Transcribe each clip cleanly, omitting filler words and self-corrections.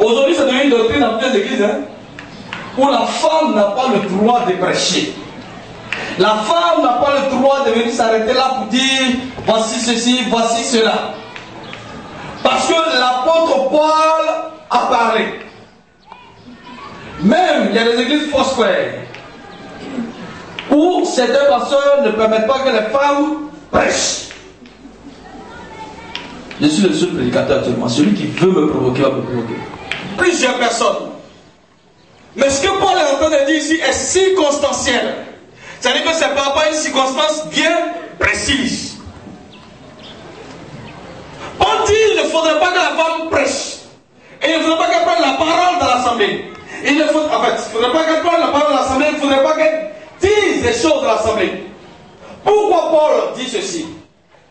Aujourd'hui, c'est devenu une doctrine dans toutes les églises, hein, où la femme n'a pas le droit de prêcher. La femme n'a pas le droit de venir s'arrêter là pour dire voici ceci, voici cela. Parce que l'apôtre Paul a parlé. Même, il y a des églises Foursquare où certains pasteurs ne permettent pas que les femmes prêchent. Je suis le seul prédicateur actuellement. Celui qui veut me provoquer va me provoquer. Plusieurs personnes. Mais ce que Paul est en train de dire ici est circonstanciel. C'est-à-dire que ce n'est pas une circonstance bien précise. Paul dit qu'il ne faudrait pas que la femme prêche. Et il ne faudrait pas qu'elle prenne la parole dans l'assemblée. Il ne faudrait pas qu'elle prenne la parole dans l'assemblée. Il ne faudrait pas qu'elle dise des choses dans l'assemblée. Pourquoi Paul dit ceci?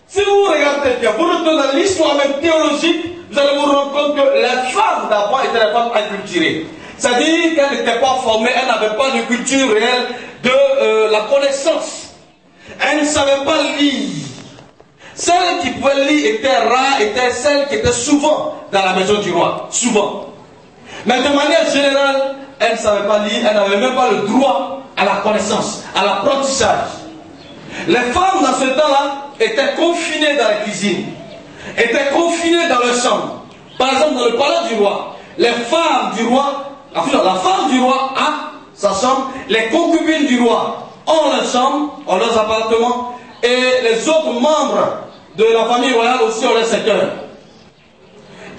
Si vous regardez bien, vous retournez dans l'histoire même théologique, vous allez vous rendre compte que les femmes d'abord étaient les femmes inculturées. C'est-à-dire qu'elles n'étaient pas formées, elles n'avaient pas de culture réelle de la connaissance. Elles ne savaient pas lire. Celles qui pouvaient lire étaient rares, étaient celles qui étaient souvent dans la maison du roi. Souvent. Mais de manière générale, elles ne savaient pas lire, elles n'avaient même pas le droit à la connaissance, à l'apprentissage. Les femmes dans ce temps-là étaient confinées dans la cuisine, étaient confinées dans le chambre. Par exemple, dans le palais du roi, les femmes du roi, la femme du roi a sa chambre, les concubines du roi ont leur chambre, ont leurs appartements, et les autres membres de la famille royale aussi ont leur secteur.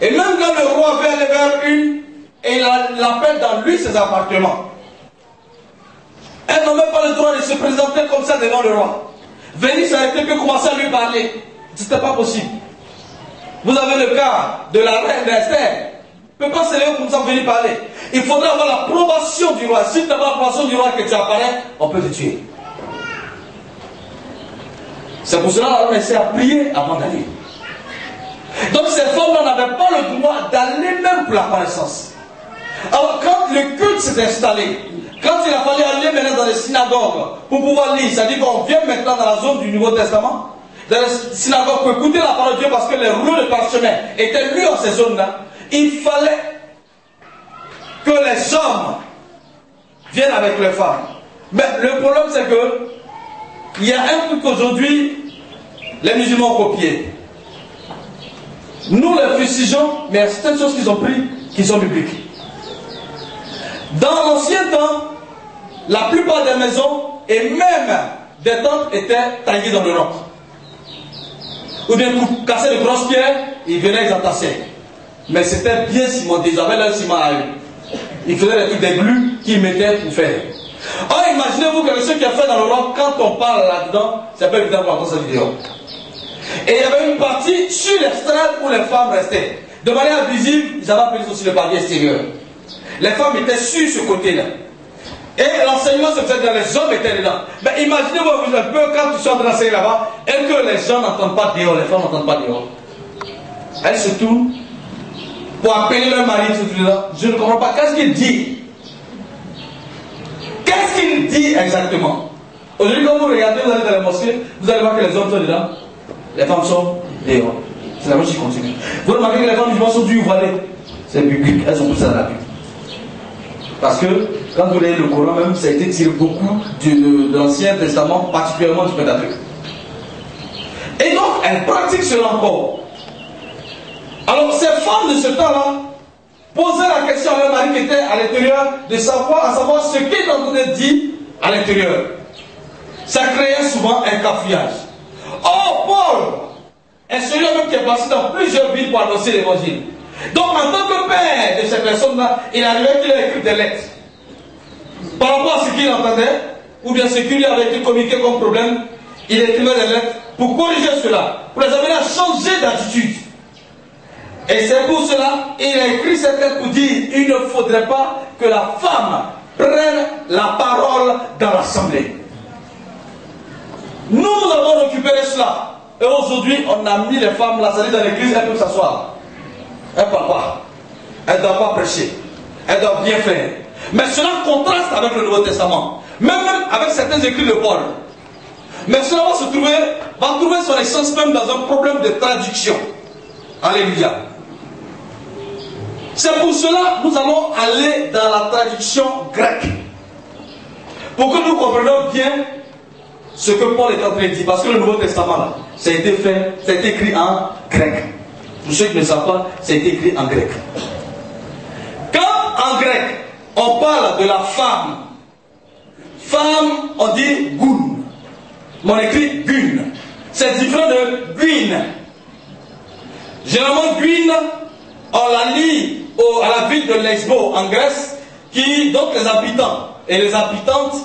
Et même quand le roi veut aller vers une, et il appelle dans lui ses appartements. Elle n'a même pas le droit de se présenter comme ça devant le roi. Venir s'arrêter puis commencer à lui parler. Ce n'était pas possible. Vous avez le cas de la reine Esther. Ne peut pas se lever comme ça venir parler. Il faudrait avoir l'approbation du roi. Si tu n'as pas l'approbation du roi que tu apparais, on peut te tuer. C'est pour cela qu'on essaie à prier avant d'aller. Donc ces femmes-là n'avaient pas le droit d'aller même pour la connaissance. Alors quand le culte s'est installé, quand il a fallu aller maintenant dans les synagogues pour pouvoir lire, c'est-à-dire qu'on vient maintenant dans la zone du Nouveau Testament, dans les synagogues pour écouter la parole de Dieu parce que les rouleaux de parchemin étaient lus en ces zones-là, il fallait que les hommes viennent avec les femmes. Mais le problème c'est que il y a un truc qu'aujourd'hui les musulmans ont copié. Nous les fustigeons, mais il y a certaines choses qu'ils ont pris qui sont bibliques. Dans l'ancien temps, la plupart des maisons et même des tentes étaient taillées dans le roc. Ou bien pour casser de grosses pierres, ils venaient, ils entassaient. Mais c'était bien cimenté, ils avaient leur ciment à eux. Ils faisaient des trucs des glues qu'ils mettaient pour faire. Or, imaginez-vous que ce qui est fait dans le roc, quand on parle là-dedans, c'est pas évident pour entendre cette vidéo. Et il y avait une partie sur l'estrade où les femmes restaient. De manière visible, ils avaient appelé aussi le palier extérieur. Les femmes étaient sur ce côté-là. Et l'enseignement se faisait dans les hommes étaient dedans. Mais imaginez-vous un peu quand tu sors de l'enseignement là-bas et que les gens n'entendent pas dehors, les femmes n'entendent pas dehors. Elles se tournent pour appeler leur mari, je ne comprends pas. Qu'est-ce qu'il dit? Qu'est-ce qu'il dit exactement? Aujourd'hui, quand vous regardez, vous allez dans la mosquée, vous allez voir que les hommes sont dedans, les femmes sont dehors. C'est la chose qui continue. Vous remarquez que les femmes musulmanes sont dues voilées. C'est biblique, elles sont toutes ça dans la Bible. Parce que quand vous lisez le Coran, même ça a été tiré beaucoup de l'Ancien Testament, particulièrement du Pentateuque. Et donc, elles pratiquent cela encore. Alors, ces femmes de ce temps-là posaient la question à leur mari qui était à l'intérieur de savoir, à savoir ce qu'il est en train de dire à l'intérieur. Ça créait souvent un cafouillage. Or, Paul est celui-là même qui est passé dans plusieurs villes pour annoncer l'évangile. Donc, en tant que père de ces personnes-là, il arrivait qu'il a écrit des lettres par rapport à ce qu'il entendait, ou bien ce qui lui avait été communiqué comme problème. Il écrivait des lettres pour corriger cela, pour les amener à changer d'attitude. Et c'est pour cela qu'il a écrit cette lettre pour dire il ne faudrait pas que la femme prenne la parole dans l'assemblée. Nous avons récupéré cela. Et aujourd'hui, on a mis les femmes là, c'est-à-dire dans l'église, elles peuvent s'asseoir. Elles ne parlent pas. Elles ne doivent pas prêcher. Elles doivent bien faire. Mais cela contraste avec le Nouveau Testament. Même avec certains écrits de Paul. Mais cela va trouver son essence même dans un problème de traduction. Alléluia. C'est pour cela que nous allons aller dans la traduction grecque. Pour que nous comprenions bien ce que Paul est en train de dire. Parce que le Nouveau Testament, là, ça a été fait, ça a été écrit en grec. Pour ceux qui ne savent pas, ça a été écrit en grec. Quand en grec, on parle de la femme, femme, on dit goun. Mais on écrit gun. C'est différent de guine. Généralement, guine, on la lie à la ville de Lesbos en Grèce, qui, donc les habitants et les habitantes,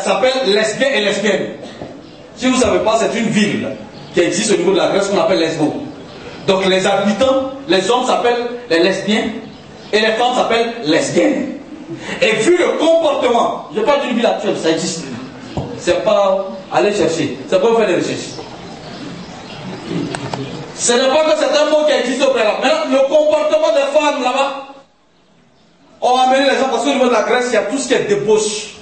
s'appellent lesbiens et lesbiennes. Si vous ne savez pas, c'est une ville qui existe au niveau de la Grèce qu'on appelle Lesbos. Donc les habitants, les hommes s'appellent les lesbiens et les femmes s'appellent lesbiennes. Et vu le comportement, je parle d'une ville actuelle, ça existe. C'est pas aller chercher, c'est pas faire des recherches. Ce n'est pas que c'est un mot qui existe au préalable. Maintenant, le comportement des femmes là-bas, on a amené les gens, parce qu'au niveau de la Grèce, il y a tout ce qui est débauche.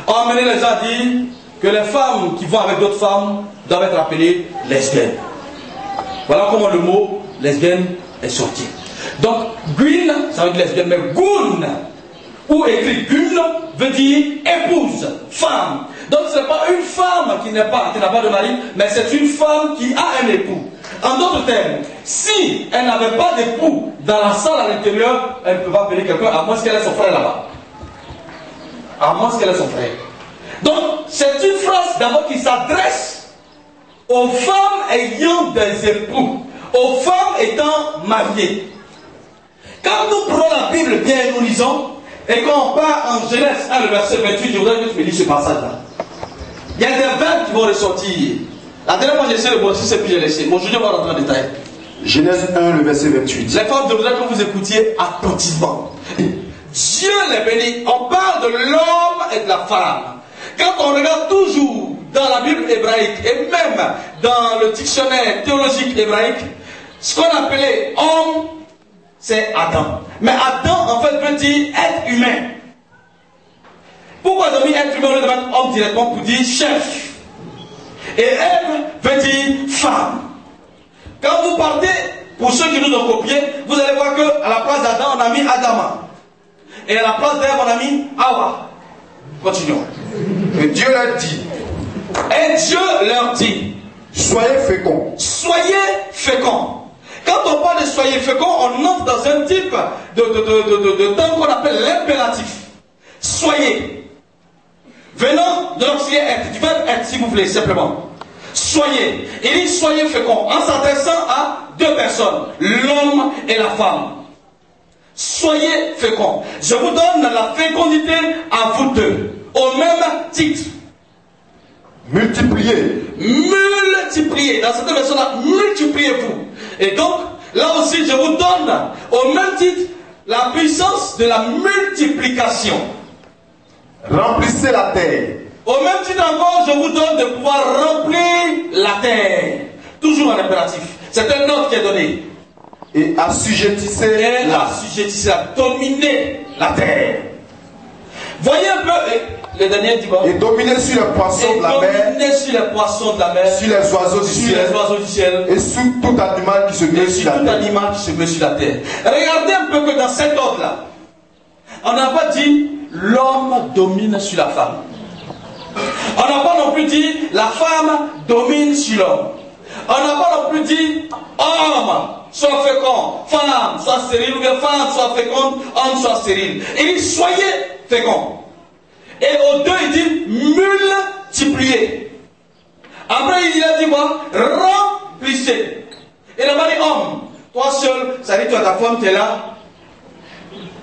On a amené les gens à dire que les femmes qui vont avec d'autres femmes doivent être appelées lesbiennes. Voilà comment le mot lesbienne est sorti. Donc, guine, ça veut dire lesbienne, mais goun, ou écrit gun, veut dire épouse, femme. Donc, ce n'est pas une femme qui n'a pas de mari, mais c'est une femme qui a un époux. En d'autres termes, si elle n'avait pas d'époux dans la salle à l'intérieur, elle ne peut pas appeler quelqu'un, à moins qu'elle ait son frère là-bas. À moins qu'elle ait son frère. Donc, c'est une phrase d'abord qui s'adresse aux femmes ayant des époux, aux femmes étant mariées. Quand nous prenons la Bible bien et nous lisons, et quand on part en Genèse 1, le verset 28, je voudrais que tu me lises ce passage-là. Il y a des verbes qui vont ressortir. La dernière fois, j'ai essayé de voir si c'est puis j'ai laissé. Bon, aujourd'hui, on va rentrer en détail. Genèse 1, le verset 28. Les femmes, je voudrais que vous écoutiez attentivement. Dieu les bénit. On parle de l'homme et de la femme. Quand on regarde toujours dans la Bible hébraïque et même dans le dictionnaire théologique hébraïque, ce qu'on appelait homme, c'est Adam. Mais Adam, en fait, veut dire être humain. Pourquoi on a mis être humain au lieu de mettre homme directement pour dire chef? Et Ève veut dire femme. Quand vous partez, pour ceux qui nous ont copiés, vous allez voir qu'à la place d'Adam, on a mis Adama. Et à la place d'Ève, on a mis Hawa. Continuons. Et Dieu leur dit. Et Dieu leur dit. Soyez féconds. Soyez féconds. Quand on parle de soyez féconds, on entre dans un type de temps qu'on appelle l'impératif. Soyez. Venant de l'auxiliaire être, du verbe être, s'il vous plaît, simplement. Soyez. Il dit soyez féconds en s'adressant à deux personnes, l'homme et la femme. Soyez féconds. Je vous donne la fécondité à vous deux, au même titre. Multipliez. Multipliez. Dans cette version-là, multipliez-vous. Et donc, là aussi, je vous donne au même titre la puissance de la multiplication. Remplissez la terre. Au même titre encore, je vous donne de pouvoir remplir la terre. Toujours en impératif. C'est un ordre qui est donné. Et assujettissez dominer la terre. Voyez un peu le dernier dimanche. Et dominez sur les poissons de la mer. Dominez sur les poissons de la mer. Sur les oiseaux du ciel. Les oiseaux du ciel. Et sur tout animal qui se meut sur la terre. Tout animal qui se meut sur la terre. Regardez un peu que dans cet ordre-là, on n'a pas dit l'homme domine sur la femme. On n'a pas non plus dit la femme domine sur l'homme. On n'a pas non plus dit homme soit fécond, femme soit stérile, ou bien femme soit féconde, homme soit stérile. Il dit soyez féconds. Et aux deux il dit multipliez. Après il a dit quoi? Remplissez. Et il a pas dit homme. Toi seul, ça dit tu as ta femme, tu es là.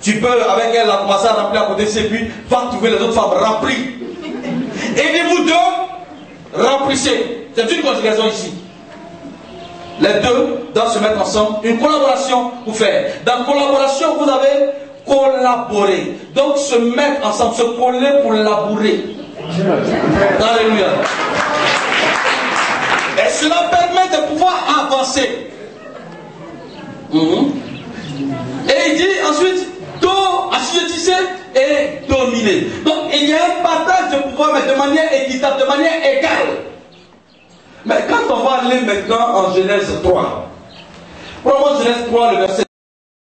Tu peux avec elle la commencer à remplir à côté de ses puis va trouver les autres femmes remplies. Et dit vous deux, remplissez. C'est une conjugation ici. Les deux doivent se mettre ensemble. Une collaboration pour faire. Dans collaboration, vous avez collaboré. Donc se mettre ensemble, se coller pour labourer. Alléluia. Et cela permet de pouvoir avancer. Et il dit ensuite, assujettissez et dominer. Donc il y a un partage de pouvoir, mais de manière équitable, de manière égale. Mais quand on va aller maintenant en Genèse 3, prenons Genèse 3, le verset